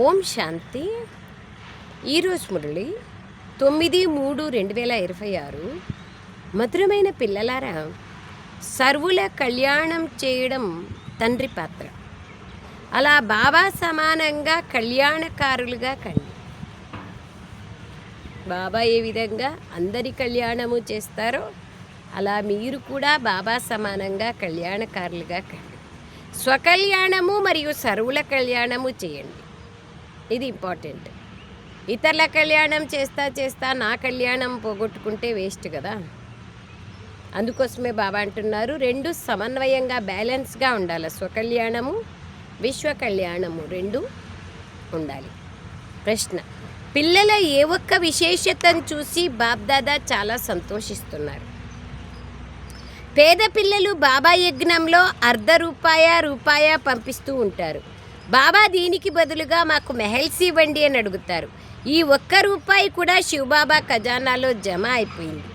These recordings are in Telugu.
ఓం శాంతి. ఈరోజు మురళి 9/3/2026. మధురమైన పిల్లలారా, సర్వుల కళ్యాణం చేయడం తండ్రి పాత్ర. అలా బాబా సమానంగా కళ్యాణకారులుగా కండి. బాబా ఏ విధంగా అందరి కళ్యాణము చేస్తారో అలా మీరు కూడా బాబా సమానంగా కళ్యాణకారులుగా కండి. స్వకళ్యాణము మరియు సర్వుల కళ్యాణము చేయండి. ఇది ఇంపార్టెంట్. ఇతరుల కళ్యాణం చేస్తా నా కళ్యాణం పోగొట్టుకుంటే వేస్ట్ కదా. అందుకోసమే బాబా అంటున్నారు, రెండు సమన్వయంగా బ్యాలెన్స్గా ఉండాలి. స్వకళ్యాణము విశ్వ కళ్యాణము రెండు ఉండాలి. ప్రశ్న: పిల్లల ఏ ఒక్క విశేషతను చూసి బాబ్దాదా చాలా సంతోషిస్తున్నారు? పేద పిల్లలు బాబా యజ్ఞంలో రూపాయ పంపిస్తూ ఉంటారు. బాబా దీనికి బదులుగా మాకు మెహల్స్ ఇవ్వండి అని అడుగుతారు. ఈ ₹1 కూడా శివబాబా ఖజానాలో జమ అయిపోయింది.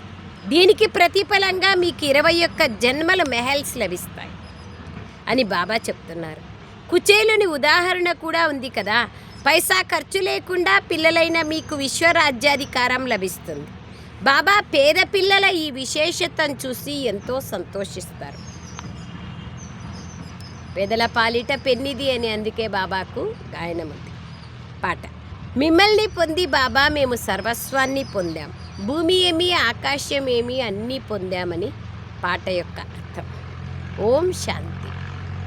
దీనికి ప్రతిఫలంగా మీకు 21 జన్మల మెహల్స్ లభిస్తాయి అని బాబా చెప్తున్నారు. కుచేలుని ఉదాహరణ కూడా ఉంది కదా. పైసా ఖర్చు లేకుండా పిల్లలైన మీకు విశ్వరాజ్యాధికారం లభిస్తుంది. బాబా పేద పిల్లల ఈ విశేషతను చూసి ఎంతో సంతోషిస్తారు. పేదల పాలిట పెన్నిది అని అందుకే బాబాకు గాయనం ఉంది. పాట: మిమ్మల్ని పొంది బాబా మేము సర్వస్వాన్ని పొందాం, భూమి ఏమి ఆకాశం ఏమి అన్నీ పొందామని పాట యొక్క అర్థం. ఓం శాంతి.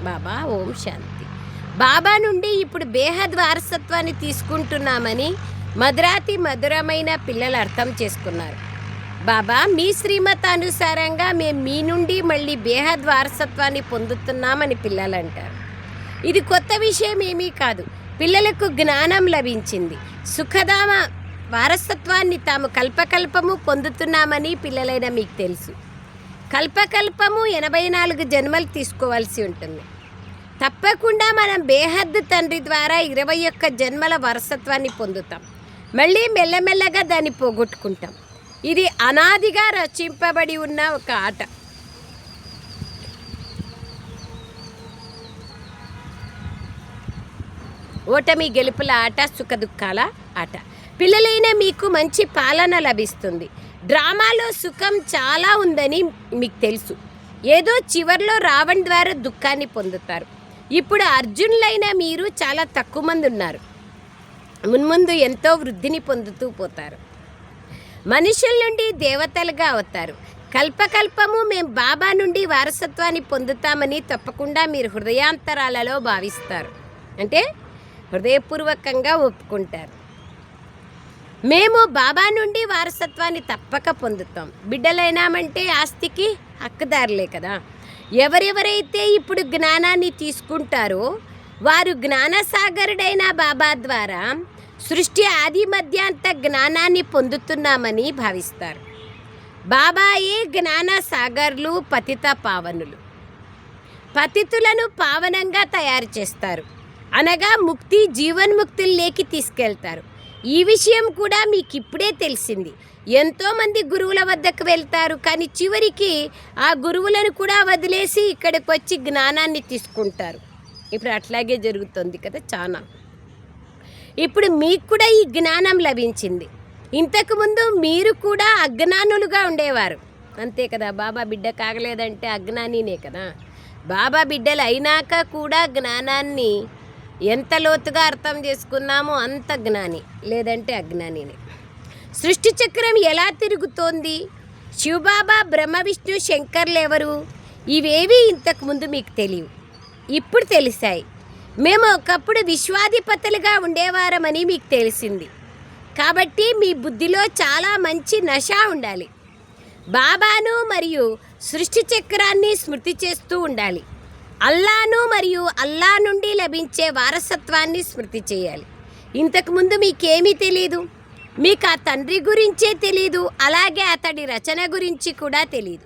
బాబా ఓం శాంతి. బాబా నుండి ఇప్పుడు బేహద్ వారసత్వాన్ని తీసుకుంటున్నామని మధురమైన పిల్లలు అర్థం చేసుకున్నారు. బాబా మీ శ్రీమతానుసారంగా మేము మీ నుండి మళ్ళీ బేహద్ వారసత్వాన్ని పొందుతున్నామని పిల్లలు అంటారు. ఇది కొత్త విషయం ఏమీ కాదు. పిల్లలకు జ్ఞానం లభించింది. సుఖధామ వారసత్వాన్ని తాము కల్పకల్పము పొందుతున్నామని పిల్లలైన మీకు తెలుసు. కల్పకల్పము 84 జన్మలు తీసుకోవాల్సి ఉంటుంది. తప్పకుండా మనం బేహద్దు తండ్రి ద్వారా 21 జన్మల వారసత్వాన్ని పొందుతాం. మళ్ళీ మెల్లమెల్లగా దాన్ని పోగొట్టుకుంటాం. ఇది అనాదిగా రచింపబడి ఉన్న ఒక ఆట. ఓటమి గెలుపుల ఆట, సుఖదుఖాల ఆట. పిల్లలైన మీకు మంచి పాలన లభిస్తుంది. డ్రామాలో సుఖం చాలా ఉందని మీకు తెలుసు. ఏదో చివర్లో రావణ్ ద్వారా దుఃఖాన్ని పొందుతారు. ఇప్పుడు అర్జునులైన మీరు చాలా తక్కువ మంది ఉన్నారు. మున్ముందు ఎంతో వృద్ధిని పొందుతూ పోతారు. మనుషుల నుండి దేవతలుగా అవుతారు. కల్పకల్పము మేము బాబా నుండి వారసత్వాన్ని పొందుతామని తప్పకుండా మీరు హృదయాంతరాలలో భావిస్తారు. అంటే హృదయపూర్వకంగా ఒప్పుకుంటారు. మేము బాబా నుండి వారసత్వాన్ని తప్పక పొందుతాం. బిడ్డలైనామంటే ఆస్తికి హక్కుదారులే కదా. ఎవరెవరైతే ఇప్పుడు జ్ఞానాన్ని తీసుకుంటారో వారు జ్ఞానసాగరుడైన బాబా ద్వారా సృష్టి ఆది మధ్యాంత జ్ఞానాన్ని పొందుతున్నామని భావిస్తారు. బాబాయే జ్ఞాన సాగర్లు, పతిత పావనులు. పతితులను పావనంగా తయారు చేస్తారు, అనగా ముక్తి జీవన్ముక్తుల్లోకి తీసుకెళ్తారు. ఈ విషయం కూడా మీకు ఇప్పుడే తెలిసింది. ఎంతోమంది గురువుల వద్దకు వెళ్తారు, కానీ చివరికి ఆ గురువులను కూడా వదిలేసి ఇక్కడికి వచ్చి జ్ఞానాన్ని తీసుకుంటారు. ఇప్పుడు అట్లాగే జరుగుతుంది కదా చాలా. ఇప్పుడు మీకు కూడా ఈ జ్ఞానం లభించింది. ఇంతకుముందు మీరు కూడా అజ్ఞానులుగా ఉండేవారు, అంతే కదా. బాబా బిడ్డ కాగలేదంటే అజ్ఞానినే కదా. బాబా బిడ్డలు అయినాక కూడా జ్ఞానాన్ని ఎంత లోతుగా అర్థం చేసుకున్నామో అంత జ్ఞాని, లేదంటే అజ్ఞానినే. సృష్టి చక్రం ఎలా తిరుగుతోంది? శివబాబా, బ్రహ్మ, విష్ణు, శంకర్లు ఎవరు? ఇవేవి ఇంతకుముందు మీకు తెలియవు, ఇప్పుడు తెలిసాయి. మేము ఒకప్పుడు విశ్వాధిపతులుగా ఉండేవారమని మీకు తెలిసింది. కాబట్టి మీ బుద్ధిలో చాలా మంచి నష ఉండాలి. బాబాను మరియు సృష్టి చక్రాన్ని స్మృతి చేస్తూ ఉండాలి. అల్లాను మరియు అల్లా నుండి లభించే వారసత్వాన్ని స్మృతి చేయాలి. ఇంతకుముందు మీకేమీ తెలీదు. మీకు ఆ తండ్రి గురించే తెలీదు, అలాగే అతడి రచన గురించి కూడా తెలీదు.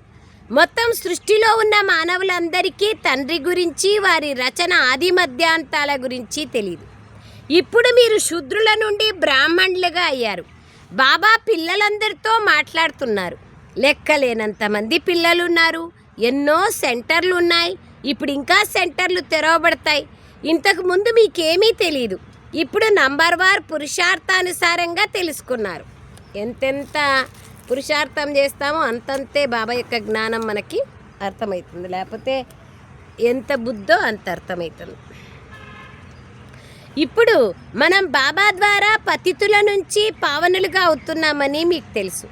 మొత్తం సృష్టిలో ఉన్న మానవులందరికీ తండ్రి గురించి, వారి రచన ఆది మధ్యాంతాల గురించి తెలియదు. ఇప్పుడు మీరు శూద్రుల నుండి బ్రాహ్మణులుగా అయ్యారు. బాబా పిల్లలందరితో మాట్లాడుతున్నారు. లెక్కలేనంతమంది పిల్లలు ఉన్నారు. ఎన్నో సెంటర్లు ఉన్నాయి. ఇప్పుడు ఇంకా సెంటర్లు తెరవబడతాయి. ఇంతకు ముందు మీకేమీ తెలియదు. ఇప్పుడు నంబర్ వార్ పురుషార్థానుసారంగా తెలుసుకున్నారు. ఎంతెంత పురుషార్థం చేస్తామో అంతంతే బాబా యొక్క జ్ఞానం మనకి అర్థమవుతుంది, లేకపోతే ఎంత బుద్ధో అంత అర్థమవుతుంది. ఇప్పుడు మనం బాబా ద్వారా పతితుల నుంచి పావనులుగా అవుతున్నామని మీకు తెలుసు.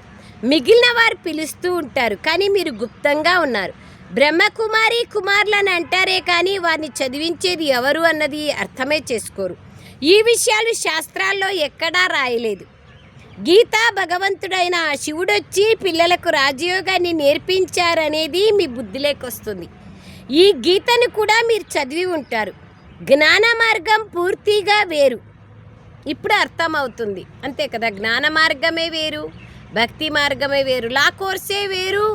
మిగిలిన వారు పిలుస్తూ ఉంటారు, కానీ మీరు గుప్తంగా ఉన్నారు. బ్రహ్మకుమారి కుమారులని అంటారే కానీ వారిని చదివించేది ఎవరు అన్నది అర్థమే చేసుకోరు. ఈ విషయాలు శాస్త్రాల్లో ఎక్కడా రాయలేదు. గీతా భగవంతుడైన శివుడొచ్చి పిల్లలకు రాజయోగాన్ని నేర్పించారనేది మీ బుద్ధిలోకి వస్తుంది. ఈ గీతను కూడా మీరు చదివి ఉంటారు. జ్ఞాన మార్గం పూర్తిగా వేరు, ఇప్పుడు అర్థమవుతుంది అంతే కదా. జ్ఞాన మార్గమే వేరు, భక్తి మార్గమే వేరు. లా కోర్సే వేరు,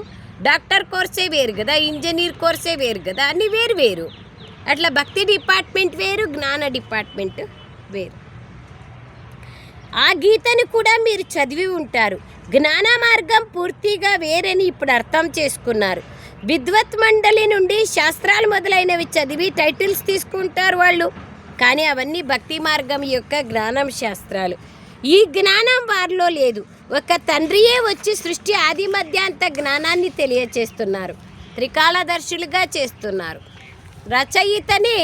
డాక్టర్ కోర్సే వేరు కదా, ఇంజనీర్ కోర్సే వేరు కదా, అన్నీ వేరు వేరు. అట్లా భక్తి డిపార్ట్మెంట్ వేరు, జ్ఞాన డిపార్ట్మెంట్ వేరు. ఆ గీతను కూడా మీరు చదివి ఉంటారు. జ్ఞాన మార్గం పూర్తిగా వేరని ఇప్పుడు అర్థం చేసుకున్నారు. విద్వత్ మండలి నుండి శాస్త్రాలు మొదలైనవి చదివి టైటిల్స్ తీసుకుంటారు వాళ్ళు, కానీ అవన్నీ భక్తి మార్గం యొక్క జ్ఞానం శాస్త్రాలు. ఈ జ్ఞానం వారిలో లేదు. ఒక తండ్రియే వచ్చి సృష్టి ఆది మధ్యాంత జ్ఞానాన్ని తెలియచేస్తున్నారు, త్రికాలదర్శులుగా చేస్తున్నారు. రచయితనే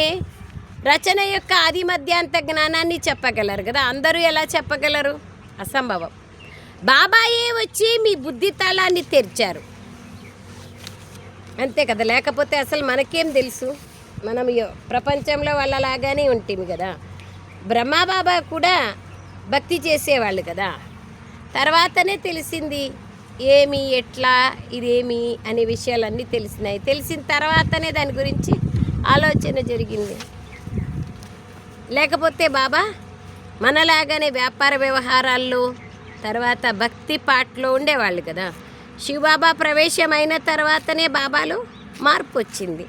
రచన యొక్క ఆది మధ్యాంత జ్ఞానాన్ని చెప్పగలరు కదా, అందరూ ఎలా చెప్పగలరు? అసంభవం. బాబాయే వచ్చి మీ బుద్ధి తాళాన్ని తెరిచారు అంతే కదా, లేకపోతే అసలు మనకేం తెలుసు? మనం ప్రపంచంలో వాళ్ళలాగానే ఉంటుంది కదా. బ్రహ్మబాబా కూడా భక్తి చేసేవాళ్ళు కదా, తర్వాతనే తెలిసింది ఏమి ఎట్లా ఇదేమి అనే విషయాలన్నీ తెలిసినాయి. తెలిసిన తర్వాతనే దాని గురించి ఆలోచన జరిగింది. లేకపోతే బాబా మనలాగానే వ్యాపార వ్యవహారాల్లో తర్వాత భక్తి పాటలో ఉండేవాళ్ళు కదా. శివబాబా ప్రవేశమైన తర్వాతనే బాబాలో మార్పు వచ్చింది,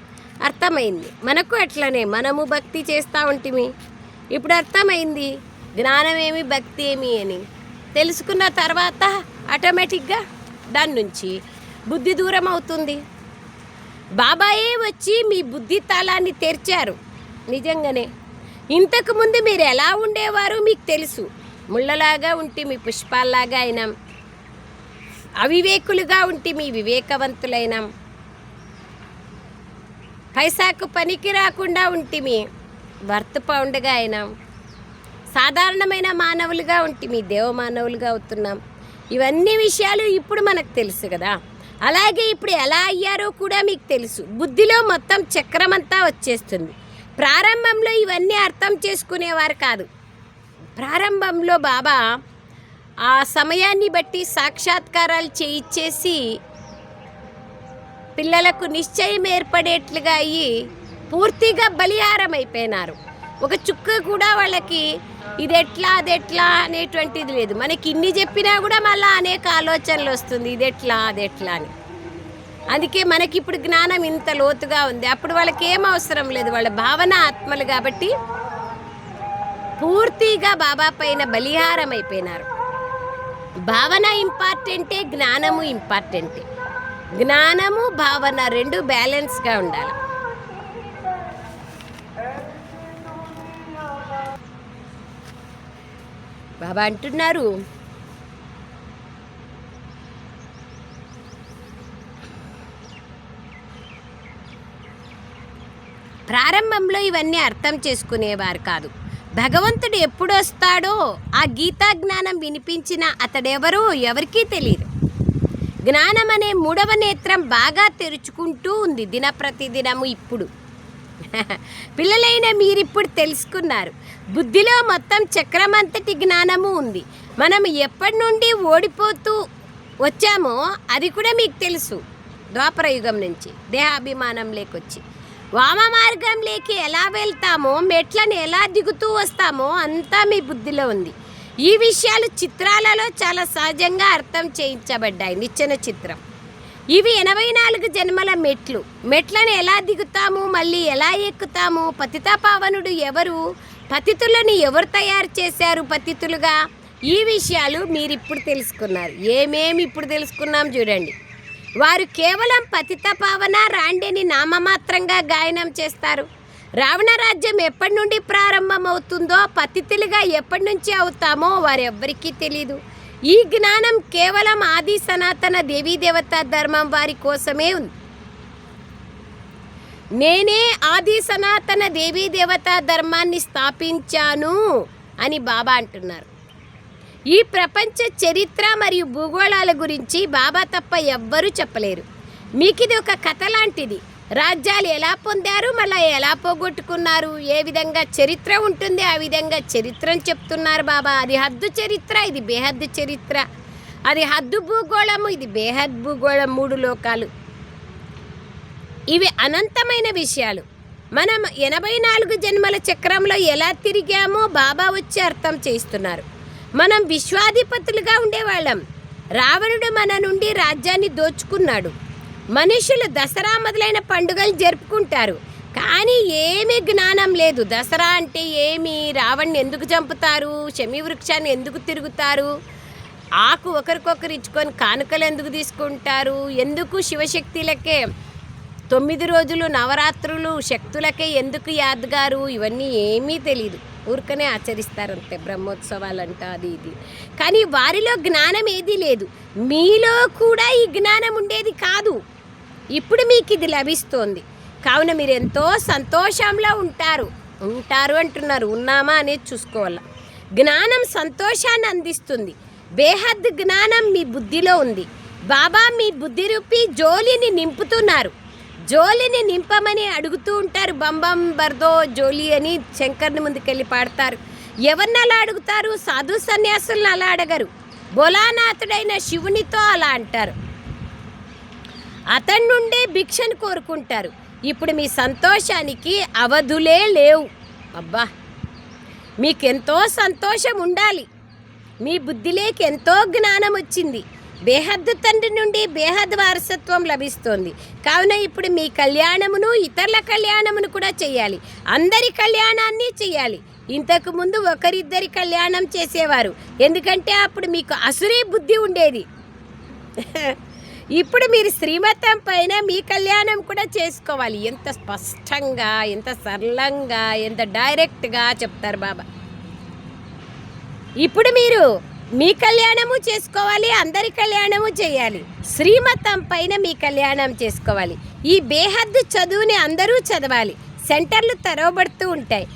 అర్థమైంది. మనకు అట్లనే మనము భక్తి చేస్తూ ఉంటుంది. ఇప్పుడు అర్థమైంది జ్ఞానం ఏమి భక్తి ఏమి అని. తెలుసుకున్న తర్వాత ఆటోమేటిక్గా దాని నుంచి బుద్ధి దూరం అవుతుంది. బాబాయే వచ్చి మీ బుద్ధి తాళాన్ని తెరిచారు. నిజంగానే ఇంతకుముందు మీరు ఎలా ఉండేవారు మీకు తెలుసు. ముళ్ళలాగా ఉంటే మీ పుష్పాల్లాగా అయినాం, అవివేకులుగా ఉంటే మీ వివేకవంతులైనాం, పైసాకు పనికి రాకుండా ఉంటే మీ వర్త్ పౌండ్గా అయినాం, సాధారణమైన మానవులుగా ఉంటే మీ దేవమానవులుగా అవుతున్నాం. ఇవన్నీ విషయాలు ఇప్పుడు మనకు తెలుసు కదా. అలాగే ఇప్పుడు ఎలా అయ్యారో కూడా మీకు తెలుసు. బుద్ధిలో మొత్తం చక్రమంతా వచ్చేస్తుంది. ప్రారంభంలో ఇవన్నీ అర్థం చేసుకునేవారు కాదు. ప్రారంభంలో బాబా ఆ సమయాన్ని బట్టి సాక్షాత్కారాలు చేయించేసి పిల్లలకు నిశ్చయం ఏర్పడేట్లుగా అయ్యి పూర్తిగా బలిహారం అయిపోయినారు. ఒక చుక్క కూడా వాళ్ళకి ఇదెట్లా అదెట్లా అనేటువంటిది లేదు. మనకి ఇన్ని చెప్పినా కూడా మళ్ళీ అనేక ఆలోచనలు వస్తుంది, ఇదెట్లా అదెట్లా అని. అందుకే మనకి ఇప్పుడు జ్ఞానం ఇంత లోతుగా ఉంది. అప్పుడు వాళ్ళకి ఏం అవసరం లేదు, వాళ్ళ భావన ఆత్మలు కాబట్టి పూర్తిగా బాబా పైన బలిహారం అయిపోయినారు. భావన ఇంపార్టెంటే, జ్ఞానము ఇంపార్టెంటే. జ్ఞానము భావన రెండు బ్యాలెన్స్గా ఉండాలి. బాబా అంటున్నారు ప్రారంభంలో ఇవన్నీ అర్థం చేసుకునేవారు కాదు. భగవంతుడు ఎప్పుడు వస్తాడో ఆ గీతా జ్ఞానం వినిపించిన అతడెవరో ఎవరికీ తెలియదు. జ్ఞానం అనే మూడవ నేత్రం బాగా తెరుచుకుంటూ ఉంది దినప్రతిదినము. ఇప్పుడు పిల్లలైన మీరిప్పుడు తెలుసుకున్నారు. బుద్ధిలో మొత్తం చక్రమంతటి జ్ఞానము ఉంది. మనం ఎప్పటి నుండి ఓడిపోతూ వచ్చామో అది కూడా మీకు తెలుసు. ద్వాపరయుగం నుంచి దేహాభిమానం లేకొచ్చి వామ మార్గంలోకి ఎలా వెళ్తామో, మెట్లను ఎలా దిగుతూ వస్తామో అంతా మీ బుద్ధిలో ఉంది. ఈ విషయాలు చిత్రాలలో చాలా సహజంగా అర్థం చేయించబడ్డాయి. నిచ్చెన చిత్రం. ఇవి 84 జన్మల మెట్లు. మెట్లను ఎలా దిగుతాము, మళ్ళీ ఎలా ఎక్కుతాము, పతిత పావనుడు ఎవరు, పతితులను ఎవరు తయారు చేశారు పతితులుగా, ఈ విషయాలు మీరు ఇప్పుడు తెలుసుకున్నారు. ఏమేమి ఇప్పుడు తెలుసుకున్నాం చూడండి. వారు కేవలం పతిత పావన రాండిని నామమాత్రంగా గాయనం చేస్తారు. రావణ రాజ్యం ఎప్పటి నుండి ప్రారంభమవుతుందో, పతితులుగా ఎప్పటి నుంచి అవుతామో వారెవ్వరికీ తెలీదు. ఈ జ్ఞానం కేవలం ఆది సనాతన దేవతా ధర్మం వారి కోసమే ఉంది. నేనే ఆది సనాతన దేవతా ధర్మాన్ని స్థాపించాను అని బాబా అంటున్నారు. ఈ ప్రపంచ చరిత్ర మరియు భూగోళాల గురించి బాబా తప్ప ఎవ్వరూ చెప్పలేరు. మీకు ఇది ఒక కథ లాంటిది. రాజ్యాలు ఎలా పొందారు, మళ్ళీ ఎలా పోగొట్టుకున్నారు, ఏ విధంగా చరిత్ర ఉంటుంది, ఆ విధంగా చరిత్రను చెప్తున్నారు బాబా. అది హద్దు చరిత్ర, ఇది బేహద్దు చరిత్ర. అది హద్దు భూగోళము, ఇది బేహద్ భూగోళం. 3 లోకాలు. ఇవి అనంతమైన విషయాలు. మనం 84 జన్మల చక్రంలో ఎలా తిరిగామో బాబా వచ్చి అర్థం చేస్తున్నారు. మనం విశ్వాధిపతులుగా ఉండేవాళ్ళం. రావణుడు మన నుండి రాజ్యాన్ని దోచుకున్నాడు. మనుషులు దసరా మొదలైన పండుగలు జరుపుకుంటారు, కానీ ఏమీ జ్ఞానం లేదు. దసరా అంటే ఏమి, రావణ్ణి ఎందుకు చంపుతారు, శమీ వృక్షాన్ని ఎందుకు తిరుగుతారు, ఆకు ఒకరికొకరు ఇచ్చుకొని కానుకలు ఎందుకు తీసుకుంటారు, ఎందుకు శివశక్తులకే 9 రోజులు నవరాత్రులు శక్తులకే ఎందుకు యాద్గారు, ఇవన్నీ ఏమీ తెలియదు. ఊరికనే ఆచరిస్తారంతే, బ్రహ్మోత్సవాలంట అది ఇది. కానీ వారిలో జ్ఞానం ఏదీ లేదు. మీలో కూడా ఈ జ్ఞానం ఉండేది కాదు. ఇప్పుడు మీకు ఇది లభిస్తోంది. కావున మీరు ఎంతో సంతోషంలో ఉంటారు అంటున్నారు. ఉన్నామా అనేది చూసుకోవాలి. జ్ఞానం సంతోషాన్ని అందిస్తుంది. బేహద్ జ్ఞానం మీ బుద్ధిలో ఉంది. బాబా మీ బుద్ధి రూపి జోలిని నింపుతున్నారు. జోలిని నింపమని అడుగుతూ ఉంటారు. బంబం బర్దో జోలి అని శంకర్ని ముందుకెళ్ళి పాడతారు. ఎవరిని అలా అడుగుతారు? సాధు సన్యాసులను అలా అడగరు. భోలానాథుడైన శివునితో అలా అంటారు. అతని నుండే భిక్షను కోరుకుంటారు. ఇప్పుడు మీ సంతోషానికి అవధులే లేవు. అబ్బా, మీకెంతో సంతోషం ఉండాలి. మీ బుద్ధిలోకి ఎంతో జ్ఞానం వచ్చింది. బేహద్దు తండ్రి నుండి బేహద్ వారసత్వం లభిస్తోంది. కావున ఇప్పుడు మీ కళ్యాణమును ఇతరుల కళ్యాణమును కూడా చేయాలి. అందరి కళ్యాణాన్ని చేయాలి. ఇంతకుముందు ఒకరిద్దరి కళ్యాణం చేసేవారు, ఎందుకంటే అప్పుడు మీకు అసురీ బుద్ధి ఉండేది. ఇప్పుడు మీరు శ్రీమతం పైన మీ కళ్యాణం కూడా చేసుకోవాలి. ఎంత స్పష్టంగా, ఎంత సరళంగా, ఎంత డైరెక్ట్గా చెప్తారు బాబా. ఇప్పుడు మీరు మీ కళ్యాణము చేసుకోవాలి, అందరి కళ్యాణము చేయాలి. శ్రీమతం పైన మీ కళ్యాణం చేసుకోవాలి. ఈ బేహద్దు చదువుని అందరూ చదవాలి. సెంటర్లు తెరవబడుతూ ఉంటాయి.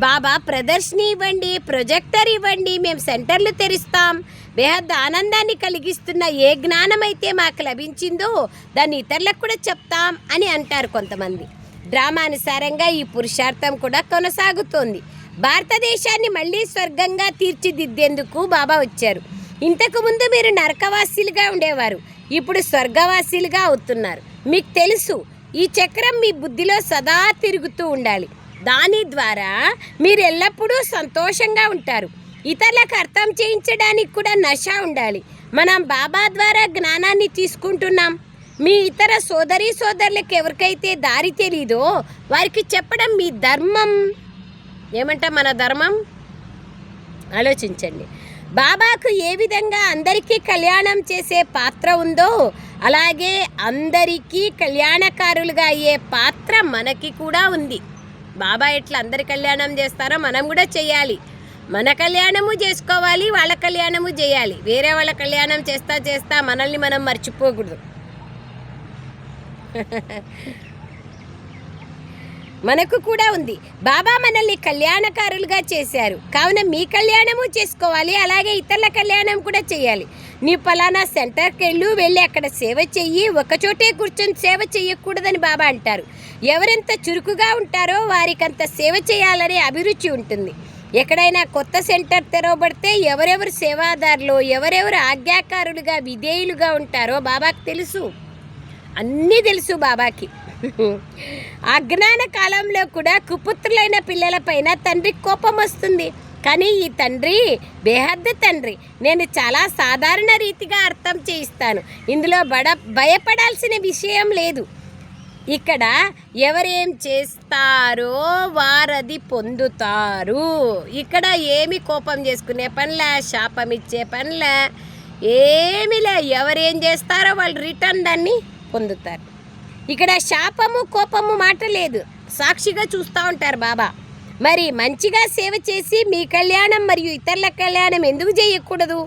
బాబా ప్రదర్శన ఇవ్వండి, ప్రొజెక్టర్ ఇవ్వండి, మేము సెంటర్లు తెరుస్తాం. బేహద్దు ఆనందాన్ని కలిగిస్తున్న ఏ జ్ఞానం అయితే మాకు లభించిందో దాన్ని ఇతరులకు కూడా చెప్తాం అని అంటారు కొంతమంది. డ్రామానుసారంగా ఈ పురుషార్థం కూడా కొనసాగుతోంది. భారతదేశాన్ని మళ్ళీ స్వర్గంగా తీర్చిదిద్దేందుకు బాబా వచ్చారు. ఇంతకుముందు మీరు నరకవాసీలుగా ఉండేవారు, ఇప్పుడు స్వర్గవాసీలుగా అవుతున్నారు. మీకు తెలుసు, ఈ చక్రం మీ బుద్ధిలో సదా తిరుగుతూ ఉండాలి. దాని ద్వారా మీరు ఎల్లప్పుడూ సంతోషంగా ఉంటారు. ఇతరులకు అర్థం చేయించడానికి కూడా నష ఉండాలి. మనం బాబా ద్వారా జ్ఞానాన్ని తీసుకుంటున్నాం. మీ ఇతర సోదరులకు ఎవరికైతే దారి తెలీదో వారికి చెప్పడం మీ ధర్మం. ఏమంటా మన ధర్మం? ఆలోచించండి. బాబాకు ఏ విధంగా అందరికీ కళ్యాణం చేసే పాత్ర ఉందో అలాగే అందరికీ కళ్యాణకారులుగా అయ్యే పాత్ర మనకి కూడా ఉంది. బాబా ఎట్లా అందరి కళ్యాణం చేస్తారో మనం కూడా చేయాలి. మన కళ్యాణము చేసుకోవాలి, వాళ్ళ కళ్యాణము చేయాలి. వేరే వాళ్ళ కళ్యాణం చేస్తా మనల్ని మనం మర్చిపోకూడదు. మనకు కూడా ఉంది. బాబా మనల్ని కళ్యాణకారులుగా చేశారు. కావున మీ కళ్యాణము చేసుకోవాలి, అలాగే ఇతరుల కళ్యాణం కూడా చేయాలి. నీ పలానా సెంటర్కి వెళ్ళి అక్కడ సేవ చెయ్యి, ఒకచోటే కూర్చొని సేవ చెయ్యకూడదని బాబా అంటారు. ఎవరెంత చురుకుగా ఉంటారో వారికంత సేవ చేయాలనే అభిరుచి ఉంటుంది. ఎక్కడైనా కొత్త సెంటర్ తెరవబడితే ఎవరెవరు సేవాదారులు, ఎవరెవరు ఆజ్ఞాకారులుగా విధేయులుగా ఉంటారో బాబాకి తెలుసు. అన్నీ తెలుసు బాబాకి. అజ్ఞాన కాలంలో కూడా కుపుత్రులైన పిల్లలపైన తండ్రికి కోపం వస్తుంది. కానీ ఈ తండ్రి బేహద్దు తండ్రి. నేను చాలా సాధారణ రీతిగా అర్థం చేయిస్తాను. ఇందులో భయపడాల్సిన విషయం లేదు. ఇక్కడ ఎవరేం చేస్తారో వారది పొందుతారు. ఇక్కడ ఏమి కోపం చేసుకునే పనిలే, శాపం ఇచ్చే పనిలే, ఏమిలే. ఎవరేం చేస్తారో వాళ్ళు రిటర్న్ దాన్ని పొందుతారు. ఇక్కడ శాపము కోపము మాట లేదు. సాక్షిగా చూస్తూ ఉంటారు బాబా. మరి మంచిగా సేవ చేసి మీ కళ్యాణం మరియు ఇతరుల కళ్యాణం ఎందుకు చేయకూడదు?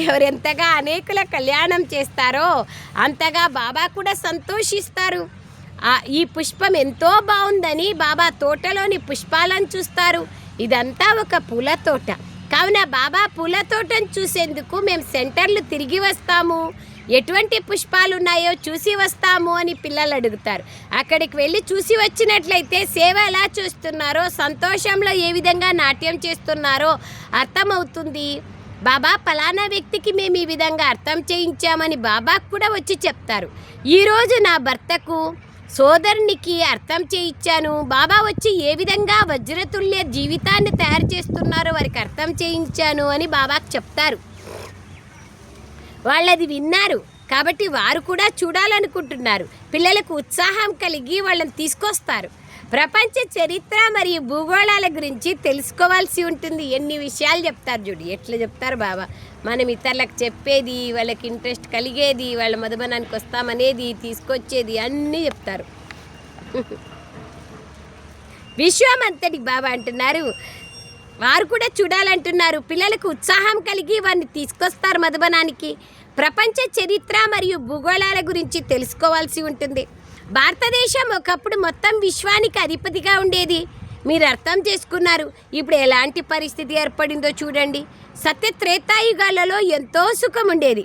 ఎవరెంతగా అనేకుల కళ్యాణం చేస్తారో అంతగా బాబా కూడా సంతోషిస్తారు. ఈ పుష్పం ఎంతో బాగుందని బాబా తోటలోని పుష్పాలను చూస్తారు. ఇదంతా ఒక పూల తోట. కావున బాబా పూల తోటను చూసేందుకు మేము సెంటర్లు తిరిగి వస్తాము, ఎటువంటి పుష్పాలు ఉన్నాయో చూసి వస్తాము అని పిల్లలు అడుగుతారు. అక్కడికి వెళ్ళి చూసి వచ్చినట్లయితే సేవ ఎలా చేస్తున్నారో, సంతోషంలో ఏ విధంగా నాట్యం చేస్తున్నారో అర్థమవుతుంది. బాబా ఫలానా వ్యక్తికి మేము ఈ విధంగా అర్థం చేయించామని బాబాకు కూడా వచ్చి చెప్తారు. ఈరోజు నా భర్తకు సోదరునికి అర్థం చేయించాను, బాబా వచ్చి ఏ విధంగా వజ్రతుల్య జీవితాన్ని తయారు చేస్తున్నారో వారికి అర్థం చేయించాను అని బాబాకు చెప్తారు. వాళ్ళది విన్నారు కాబట్టి వారు కూడా చూడాలనుకుంటున్నారు. పిల్లలకు ఉత్సాహం కలిగి వాళ్ళని తీసుకొస్తారు. ప్రపంచ చరిత్ర మరియు భూగోళాల గురించి తెలుసుకోవాల్సి ఉంటుంది. ఎన్ని విషయాలు చెప్తారు చూడు, ఎట్లా చెప్తారు బాబా. మనం ఇతరులకు చెప్పేది, వాళ్ళకి ఇంట్రెస్ట్ కలిగేది, వాళ్ళ మధుబనానికి వస్తామనేది, తీసుకొచ్చేది అన్నీ చెప్తారు. విశ్వం అంతటికి బాబా అంటున్నారు, వారు కూడా చూడాలంటున్నారు. పిల్లలకు ఉత్సాహం కలిగి వారిని తీసుకొస్తారు మధుబనానికి. ప్రపంచ చరిత్ర మరియు భూగోళాల గురించి తెలుసుకోవాల్సి ఉంటుంది. భారతదేశం ఒకప్పుడు మొత్తం విశ్వానికి అధిపతిగా ఉండేది. మీరు అర్థం చేసుకున్నారు. ఇప్పుడు ఎలాంటి పరిస్థితి ఏర్పడిందో చూడండి. సత్య త్రేతాయుగాలలో ఎంతో సుఖం ఉండేది.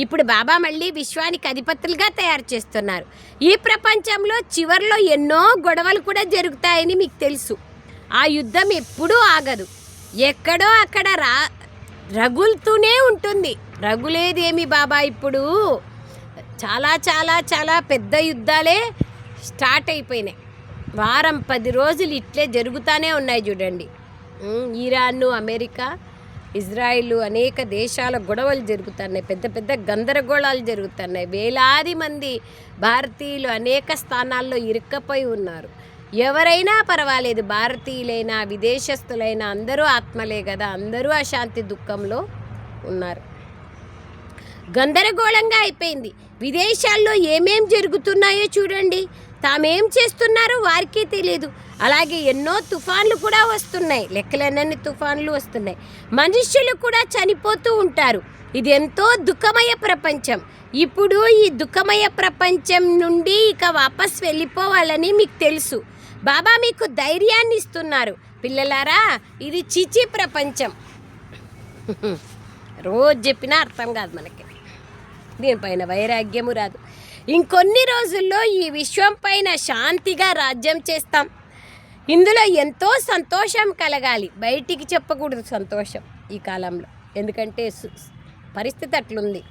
ఇప్పుడు బాబా మళ్ళీ విశ్వానికి అధిపతులుగా తయారు చేస్తున్నారు. ఈ ప్రపంచంలో చివరిలో ఎన్నో గొడవలు కూడా జరుగుతాయని మీకు తెలుసు. ఆ యుద్ధం ఎప్పుడూ ఆగదు. ఎక్కడో అక్కడ రగులుతూనే ఉంటుంది. రగులేదేమి బాబా, ఇప్పుడు చాలా చాలా చాలా పెద్ద యుద్ధాలే స్టార్ట్ అయిపోయినాయి. వారం 10 రోజులు ఇట్లే జరుగుతూనే ఉన్నాయి చూడండి. ఇరాను, అమెరికా, ఇజ్రాయిల్ అనేక దేశాల గొడవలు జరుగుతున్నాయి. పెద్ద పెద్ద గందరగోళాలు జరుగుతున్నాయి. వేలాది మంది భారతీయులు అనేక స్థానాల్లో ఇరుక్కపోయి ఉన్నారు. ఎవరైనా పర్వాలేదు, భారతీయులైనా విదేశస్తులైనా అందరూ ఆత్మలే కదా, అందరూ అశాంతి దుఃఖంలో ఉన్నారు. గందరగోళంగా అయిపోయింది. విదేశాల్లో ఏమేం జరుగుతున్నాయో చూడండి. తామేం చేస్తున్నారో వారికే తెలియదు. అలాగే ఎన్నో తుఫాన్లు కూడా వస్తున్నాయి, లెక్కలన్నీ తుఫాన్లు వస్తున్నాయి. మనుష్యులు కూడా చనిపోతూ ఉంటారు. ఇది ఎంతో దుఃఖమయ ప్రపంచం. ఇప్పుడు ఈ దుఃఖమయ ప్రపంచం నుండి ఇక వాపస్ వెళ్ళిపోవాలని మీకు తెలుసు. బాబా మీకు ధైర్యాన్ని ఇస్తున్నారు. పిల్లలారా, ఇది చిచి ప్రపంచం. రోజు చెప్పినా అర్థం కాదు మనకి. దీనిపైన వైరాగ్యము రాదు. ఇంకొన్ని రోజుల్లో ఈ విశ్వం పైన శాంతిగా రాజ్యం చేస్తాం. ఇందులో ఎంతో సంతోషం కలగాలి. బయటికి చెప్పకూడదు సంతోషం ఈ కాలంలో, ఎందుకంటే పరిస్థితి అట్లుంది.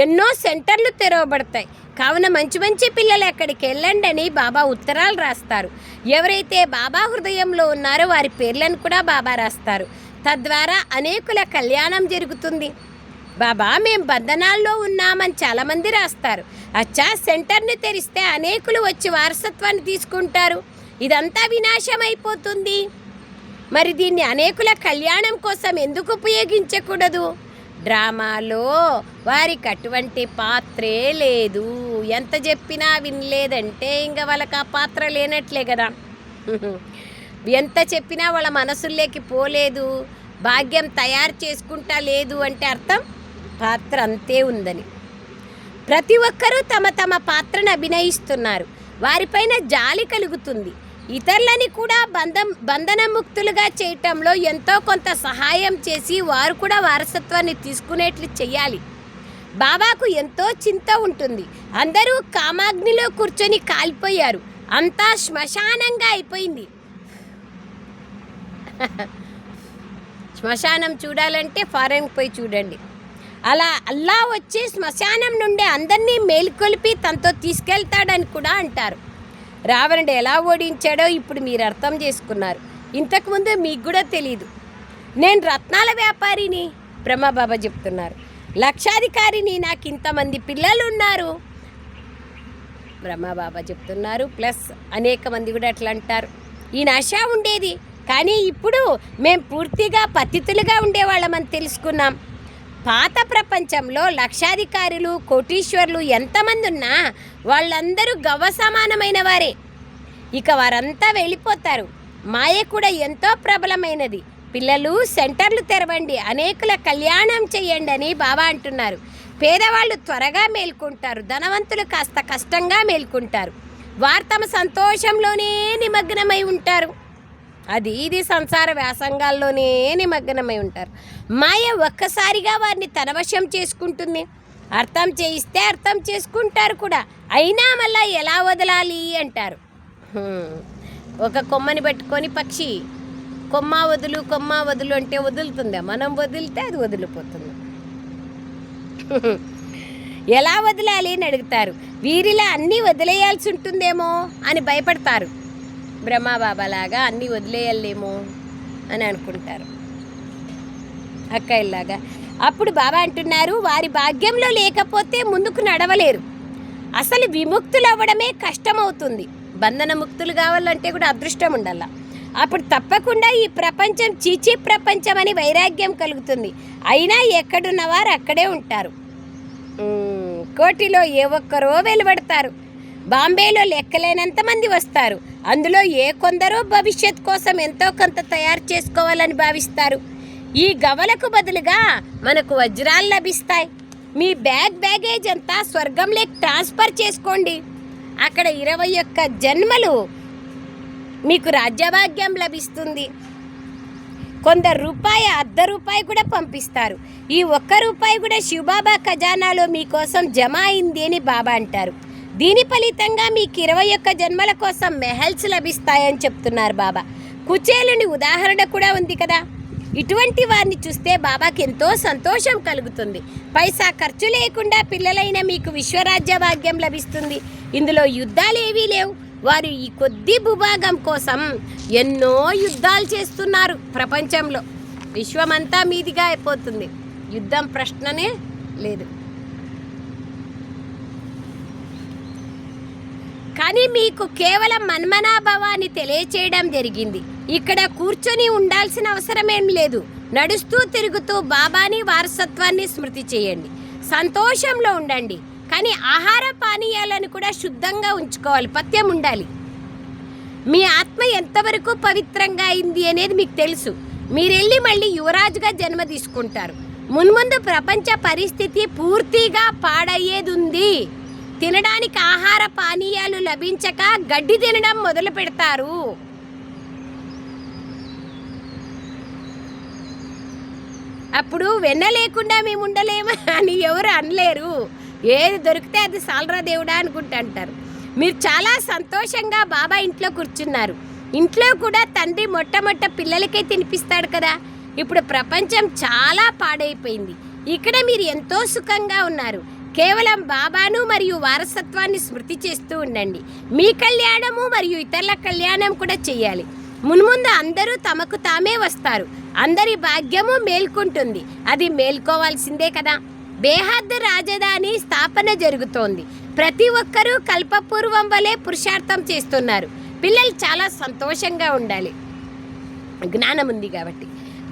ఎన్నో సెంటర్లు తెరవబడతాయి. కావున మంచి మంచి పిల్లలు ఎక్కడికి వెళ్ళండి అని బాబా ఉత్తరాలు రాస్తారు. ఎవరైతే బాబా హృదయంలో ఉన్నారో వారి పేర్లను కూడా బాబా రాస్తారు. తద్వారా అనేకుల కళ్యాణం జరుగుతుంది. బాబా మేము బంధనాల్లో ఉన్నామని చాలామంది రాస్తారు. అచ్చా, సెంటర్ని తెరిస్తే అనేకులు వచ్చి వారసత్వాన్ని తీసుకుంటారు. ఇదంతా వినాశం అయిపోతుంది. మరి దీన్ని అనేకుల కళ్యాణం కోసం ఎందుకు ఉపయోగించకూడదు? డ్రామాలో వారికి అటువంటి పాత్రే లేదు. ఎంత చెప్పినా వినలేదంటే ఇంకా వాళ్ళకి ఆ పాత్ర లేనట్లే కదా. ఎంత చెప్పినా వాళ్ళ మనసుల్లోకి పోలేదు, భాగ్యం తయారు చేసుకుంటా లేదు అంటే అర్థం పాత్ర అంతే ఉందని. ప్రతి ఒక్కరూ తమ తమ పాత్రను అభినయిస్తున్నారు. వారిపైన జాలి కలుగుతుంది. ఇతరులని కూడా బంధనముక్తులుగా చేయటంలో ఎంతో కొంత సహాయం చేసి వారు కూడా వారసత్వాన్ని తీసుకునేట్లు చేయాలి. బాబాకు ఎంతో చింత ఉంటుంది. అందరూ కామాగ్నిలో కూర్చొని కాలిపోయారు. అంతా శ్మశానంగా అయిపోయింది. శ్మశానం చూడాలంటే ఫారెన్ పోయి చూడండి. అలా అల్లా వచ్చి శ్మశానం నుండి అందరినీ మేల్కొలిపి తనతో తీసుకెళ్తాడని కూడా అంటారు. రావణుడు ఎలా ఓడించాడో ఇప్పుడు మీరు అర్థం చేసుకున్నారు. ఇంతకుముందు మీకు కూడా తెలీదు. నేను రత్నాల వ్యాపారిని, బ్రహ్మబాబా చెప్తున్నారు. లక్షాధికారిని, నాకు ఇంతమంది పిల్లలు ఉన్నారు, బ్రహ్మబాబా చెప్తున్నారు. ప్లస్ అనేక మంది కూడా అట్లా అంటారు. ఈయన ఆశ ఉండేది, కానీ ఇప్పుడు మేము పూర్తిగా పతితులుగా ఉండేవాళ్ళమని తెలుసుకున్నాం. పాత ప్రపంచంలో లక్షాధికారులు, కోటీశ్వర్లు ఎంతమంది ఉన్నా వాళ్ళందరూ గవ్వ సమానమైన వారే. ఇక వారంతా వెళ్ళిపోతారు. మాయ కూడా ఎంతో ప్రబలమైనది. పిల్లలు సెంటర్లు తెరవండి, అనేకుల కళ్యాణం చేయండి అని బాబా అంటున్నారు. పేదవాళ్ళు త్వరగా మేల్కొంటారు, ధనవంతులు కాస్త కష్టంగా మేల్కొంటారు. వారు తమ సంతోషంలోనే నిమగ్నమై ఉంటారు. ఇది సంసార వ్యాసంగాల్లోనే నిమగ్నమై ఉంటారు. మాయ ఒక్కసారిగా వారిని తన వశం చేసుకుంటుంది. అర్థం చేయిస్తే అర్థం చేసుకుంటారు కూడా, అయినా మళ్ళా ఎలా వదలాలి అంటారు. ఒక కొమ్మని పెట్టుకొని పక్షి కొమ్మ వదులు అంటే వదులుతుందా? మనం వదిలితే అది వదిలిపోతుంది. ఎలా వదలాలి అని అడుగుతారు. వీరిలా అన్నీ వదిలేయాల్సి ఉంటుందేమో అని భయపడతారు. బ్రహ్మబాబాలాగా అన్నీ వదిలేయాలేమో అని అనుకుంటారు, అక్కయ్యలాగా. అప్పుడు బాబా అంటున్నారు, వారి భాగ్యంలో లేకపోతే ముందుకు నడవలేరు. అసలు విముక్తులు అవ్వడమే కష్టమవుతుంది. బంధన ముక్తులు కావాలంటే కూడా అదృష్టం ఉండాల. అప్పుడు తప్పకుండా ఈ ప్రపంచం చీచీ ప్రపంచం అని వైరాగ్యం కలుగుతుంది. అయినా ఎక్కడున్నవారు అక్కడే ఉంటారు. కోటిలో ఏ ఒక్కరో వెలువడతారు. బాంబేలో లెక్కలేనంత మంది వస్తారు. అందులో కొందరో భవిష్యత్ కోసం ఎంతో కొంత తయారు చేసుకోవాలని భావిస్తారు. ఈ గవలకు బదులుగా మనకు వజ్రాలు లభిస్తాయి. మీ బ్యాగేజ్ అంతా స్వర్గంలోకి ట్రాన్స్ఫర్ చేసుకోండి. అక్కడ 21 జన్మలు మీకు రాజ్యభాగ్యం లభిస్తుంది. కొందరు ₹1 కూడా పంపిస్తారు. ఈ ₹1 కూడా శివబాబా ఖజానాలో మీకోసం జమ అయింది అని బాబా అంటారు. దీని ఫలితంగా మీకు 21 జన్మల కోసం మెహల్స్ లభిస్తాయని చెప్తున్నారు బాబా. కుచేలుని ఉదాహరణ కూడా ఉంది కదా. ఇటువంటి వారిని చూస్తే బాబాకి ఎంతో సంతోషం కలుగుతుంది. పైసా ఖర్చు లేకుండా పిల్లలైన మీకు విశ్వరాజ్య భాగ్యం లభిస్తుంది. ఇందులో యుద్ధాలు ఏవీ లేవు. వారు ఈ కొద్ది భూభాగం కోసం ఎన్నో యుద్ధాలు చేస్తున్నారు. ప్రపంచంలో విశ్వమంతా మీదిగా అయిపోతుంది. యుద్ధం ప్రశ్ననే లేదు. కానీ మీకు కేవలం మన్మనాభవాన్ని తెలియచేయడం జరిగింది. ఇక్కడ కూర్చొని ఉండాల్సిన అవసరమేం లేదు. నడుస్తూ తిరుగుతూ బాబాని వారసత్వాన్ని స్మృతి చేయండి. సంతోషంలో ఉండండి. కానీ ఆహార పానీయాలను కూడా శుద్ధంగా ఉంచుకోవాలి. పథ్యం ఉండాలి. మీ ఆత్మ ఎంతవరకు పవిత్రంగా అయింది అనేది మీకు తెలుసు. మీరెళ్ళి మళ్ళీ యువరాజుగా జన్మ తీసుకుంటారు. మున్ముందు ప్రపంచ పరిస్థితి పూర్తిగా పాడయ్యేది ఉంది. తినడానికి ఆహార పానీయాలు లభించక గడ్డి తినడం మొదలు పెడతారు. అప్పుడు వెన్న లేకుండా మేము ఉండలేమా అని ఎవరు అనలేరు. ఏది దొరికితే అది సాలరా దేవుడా అనుకుంటా అంటారు. మీరు చాలా సంతోషంగా బాబా ఇంట్లో కూర్చున్నారు. ఇంట్లో కూడా తండ్రి మొట్టమొదట పిల్లలకే తినిపిస్తాడు కదా. ఇప్పుడు ప్రపంచం చాలా పాడైపోయింది. ఇక్కడ మీరు ఎంతో సుఖంగా ఉన్నారు. కేవలం బాబాను మరియు వారసత్వాన్ని స్మృతి చేస్తూ ఉండండి. మీ కళ్యాణము మరియు ఇతరుల కళ్యాణం కూడా చేయాలి. మున్ముందు అందరూ తమకు తామే వస్తారు. అందరి భాగ్యము మేల్కొంటుంది. అది మేల్కోవాల్సిందే కదా. బేహద్ రాజధాని స్థాపన జరుగుతోంది. ప్రతి ఒక్కరూ కల్పపూర్వం వలె పురుషార్థం చేస్తున్నారు. పిల్లలు చాలా సంతోషంగా ఉండాలి. జ్ఞానం ఉంది కాబట్టి.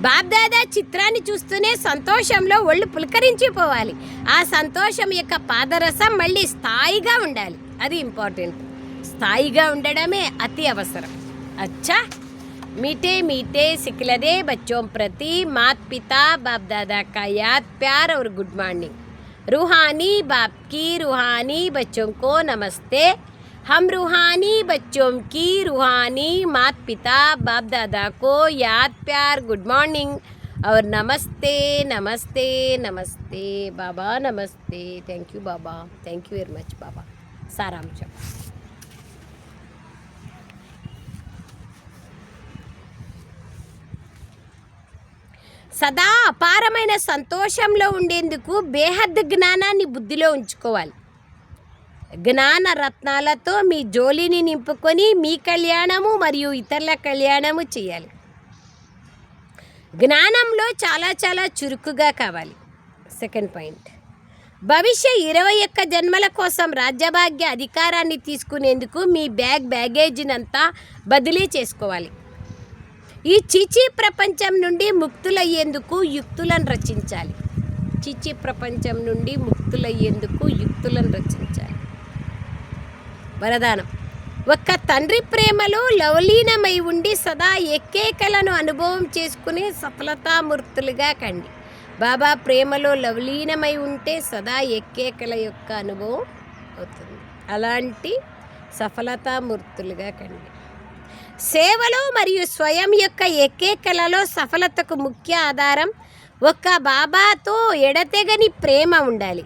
బాబ్దాదా చిత్రాన్ని చూస్తూనే సంతోషంలో ఒళ్ళు పులకరించిపోవాలి. ఆ సంతోషం యొక్క పాదరసం మళ్ళీ స్థాయిగా ఉండాలి. అది ఇంపార్టెంట్. స్థాయిగా ఉండడమే అతి అవసరం. अच्छा मीठे मीठे सिखलदे बच्चों प्रति माता पिता बाप दादा का याद प्यार और गुड मॉर्निंग। रूहानी बाप की रूहानी बच्चों को नमस्ते। हम रूहानी बच्चों की रूहानी माता पिता बाप दादा को याद प्यार गुड मॉर्निंग और नमस्ते नमस्ते नमस्ते बाबा नमस्ते। थैंक यू बाबा, थैंक यू वेरी मच बाबा। सारांश సదా అపారమైన సంతోషంలో ఉండేందుకు బేహద్ జ్ఞానాన్ని బుద్ధిలో ఉంచుకోవాలి. జ్ఞాన రత్నాలతో మీ జోలిని నింపుకొని మీ కళ్యాణము మరియు ఇతరుల కళ్యాణము చేయాలి. జ్ఞానంలో చాలా చాలా చురుకుగా కావాలి. సెకండ్ పాయింట్, భవిష్య 21 జన్మల కోసం రాజ్యభాగ్య అధికారాన్ని తీసుకునేందుకు మీ బ్యాగేజీనంతా బదిలీ చేసుకోవాలి. ఈ చీచీ ప్రపంచం నుండి ముక్తులయ్యేందుకు యుక్తులను రచించాలి. చీచీ ప్రపంచం నుండి ముక్తులయ్యేందుకు యుక్తులను రచించాలి. వరదానం, ఒక్క తండ్రి ప్రేమలో లవలీనమై ఉండి సదా ఎక్కేకలను అనుభవం చేసుకునే సఫలతామూర్తులుగా కండి. బాబా ప్రేమలో లవలీనమై ఉంటే సదా ఎక్కేకల యొక్క అనుభవం అవుతుంది. అలాంటి సఫలతామూర్తులుగా కండి. సేవలో మరియు స్వయం యొక్క ఎక్కేకలలో సఫలతకు ముఖ్య ఆధారం ఒక్క బాబాతో ఎడతెగని ప్రేమ ఉండాలి.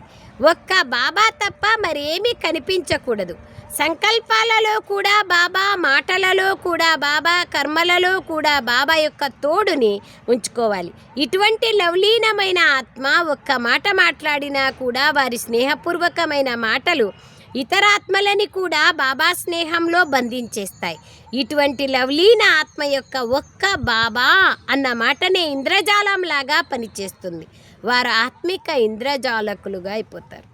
ఒక్క బాబా తప్ప మరేమీ కనిపించకూడదు. సంకల్పాలలో కూడా బాబా, మాటలలో కూడా బాబా, కర్మలలో కూడా బాబా యొక్క తోడుని ఉంచుకోవాలి. ఇటువంటి లవలీనమైన ఆత్మ ఒక్క మాట మాట్లాడినా కూడా వారి స్నేహపూర్వకమైన మాటలు ఇతరాత్మలని కూడా బాబా స్నేహంలో బంధించేస్తాయి. ఇటువంటి లవలీన ఆత్మ యొక్క ఒక్క బాబా అన్న మాటనే ఇంద్రజాలంలాగా పనిచేస్తుంది. వారు ఆత్మిక ఇంద్రజాలకులుగా అయిపోతారు.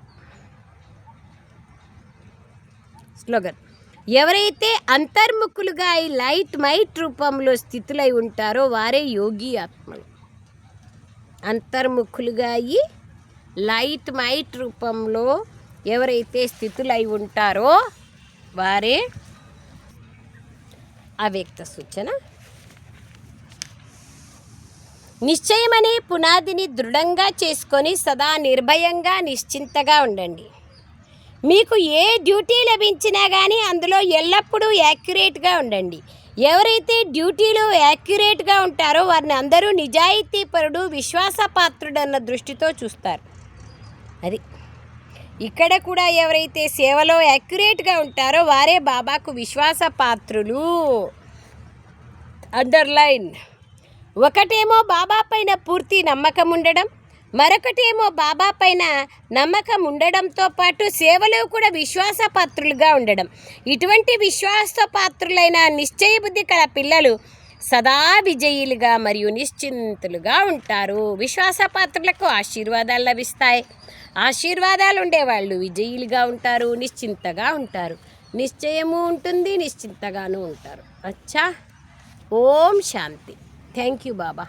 స్లోగన్: ఎవరైతే అంతర్ముఖులుగా ఈ లైట్ మైట్ రూపంలో స్థితులై ఉంటారో వారే యోగి ఆత్మలు. అంతర్ముఖులుగా ఈ లైట్ మైట్ రూపంలో ఎవరైతే స్థితులై ఉంటారో వారే అవ్యక్త సూచన. నిశ్చయమనే పునాదిని దృఢంగా చేసుకొని సదా నిర్భయంగా నిశ్చింతగా ఉండండి. మీకు ఏ డ్యూటీ లభించినా కానీ అందులో ఎల్లప్పుడూ యాక్యురేట్గా ఉండండి. ఎవరైతే డ్యూటీలో యాక్యురేట్గా ఉంటారో వారిని అందరూ నిజాయితీపరుడు, విశ్వాసపాత్రుడు అన్న దృష్టితో చూస్తారు. అది ఇక్కడ కూడా ఎవరైతే సేవలో యాక్యురేట్గా ఉంటారో వారే బాబాకు విశ్వాసపాత్రులు. అండర్లైన్. ఒకటేమో బాబా పైన పూర్తి నమ్మకం ఉండడం, మరొకటేమో బాబా పైన నమ్మకం ఉండడంతో పాటు సేవలో కూడా విశ్వాసపాత్రులుగా ఉండడం. ఇటువంటి విశ్వాసపాత్రులైన నిశ్చయబుద్ధి కల పిల్లలు సదా విజయులుగా మరియు నిశ్చింతులుగా ఉంటారు. విశ్వాసపాత్రులకు ఆశీర్వాదాలు లభిస్తాయి. ఆశీర్వాదాలు ఉండేవాళ్ళు విజయులుగా ఉంటారు, నిశ్చింతగా ఉంటారు. నిశ్చయము ఉంటుంది, నిశ్చింతగాను ఉంటారు. అచ్చా. ఓం శాంతి. Thank you Baba.